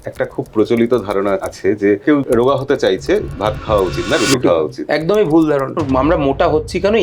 একটা খুব প্রচলিত ধারণা আছে যে কেউ রোগা হতে চাইছে, ভাত খাওয়া উচিত না, রুটি খাওয়া উচিত। একদমই ভুল ধারণা। আমরা মোটা হচ্ছি কেন?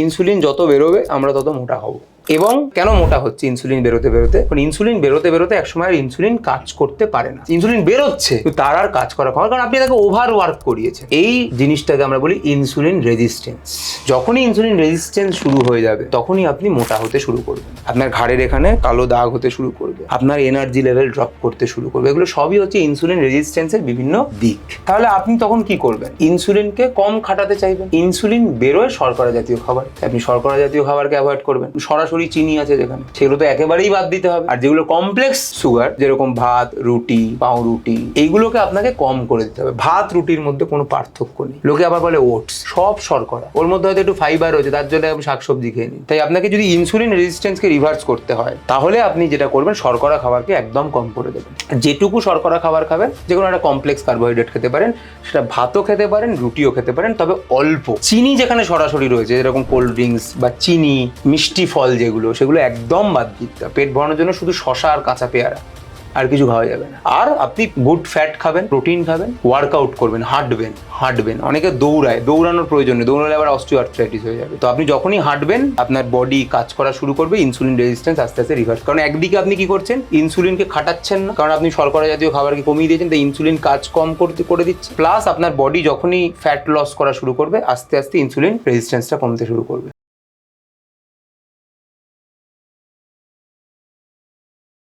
ইনসুলিন যত বেরোবে আমরা তত মোটা হব। এবং কেন মোটা হচ্ছে ইনসুলিন বেরোতে বেরোতে? কারণ ইনসুলিন বেরোতে বেরোতে একসময় আর ইনসুলিন কাজ করতে পারে না। ইনসুলিন বেরোচ্ছে কিন্তু তার আর কাজ করা হয়, কারণ আপনি তাকে ওভার ওয়ার্ক করিয়েছেন। এই জিনিসটাকে আমরা বলি ইনসুলিন রেজিস্ট্যান্স। যখনই ইনসুলিন রেজিস্ট্যান্স শুরু হয়ে যাবে তখনই আপনি মোটা হতে শুরু করবেন। আপনার ঘাড়ের এখানে কালো দাগ হতে শুরু করবে, আপনার এনার্জি লেভেল ড্রপ করতে শুরু করবে। এগুলো সবই হচ্ছে ইনসুলিন রেজিস্ট্যান্সের বিভিন্ন দিক। তাহলে আপনি তখন কি করবেন? ইনসুলিনকে কম খাটাতে চাইবেন। ইনসুলিন বেরোয় শর্করা জাতীয় খাবার, আপনি শর্করা জাতীয় খাবারকে অ্যাভয়েড করবেন। সরাসরি চিনি আছে যেখানে, সেগুলো তো একেবারেই বাদ দিতে হবে। আর যেগুলো কমপ্লেক্স সুগার, যেরকম ভাত, রুটি, পাউরুটি, এইগুলোকে আপনাকে কম করে দিতে হবে। ভাত রুটির মধ্যে কোনো পার্থক্য নেই। লোকে আবার বলে ওটস, সব শর্করা, ওর মধ্যে হয়তো একটু ফাইবার রয়েছে, তার জন্য আপনি শাকসবজি খেয়ে নিন। তাই আপনাকে যদি ইনসুলিন রেজিস্ট্যান্সকে রিভার্স করতে হয় তাহলে আপনি যেটা করবেন, শর্করা খাবারকে একদম কম করে দেবেন। যেটুকু শর্করা খাবার খাবেন, যে কোনো একটা কমপ্লেক্স কার্বোহাইড্রেট খেতে পারেন, সেটা ভাতও খেতে পারেন, রুটিও খেতে পারেন, তবে অল্প। চিনি যেখানে সরাসরি রয়েছে, যেরকম কোল্ড ড্রিঙ্কস বা চিনি, মিষ্টি ফল যেগুলো, সেগুলো একদম বাদ দিতে হবে। পেট ভরানোর জন্য শুধু শসা আর কাঁচা পেয়ারা, আর কিছু খাওয়া যাবে না। আর আপনি গুড ফ্যাট খাবেন, প্রোটিন খাবেন, ওয়ার্কআউট করবেন, হাঁটবেন। অনেকে দৌড়ায়, দৌড়ানোর প্রয়োজন নেই, দৌড়ালে আবার অস্টিওআর্থ্রাইটিস হয়ে যাবে। তো আপনি যখনই হাঁটবেন আপনার বডি কাজ করা শুরু করবে, ইনসুলিন রেজিস্ট্যান্স আস্তে আস্তে রিভার্স। কারণ একদিকে আপনি কি করছেন? ইনসুলিনকে খাটাচ্ছেন না, কারণ আপনি শর্করা জাতীয় খাবারকে কমিয়ে দিয়েছেন, তাই ইনসুলিন কাজ কম করে দিচ্ছে। প্লাস আপনার বডি যখনই ফ্যাট লস করা শুরু করবে, আস্তে আস্তে ইনসুলিন রেজিস্ট্যান্সটা কমতে শুরু করবে।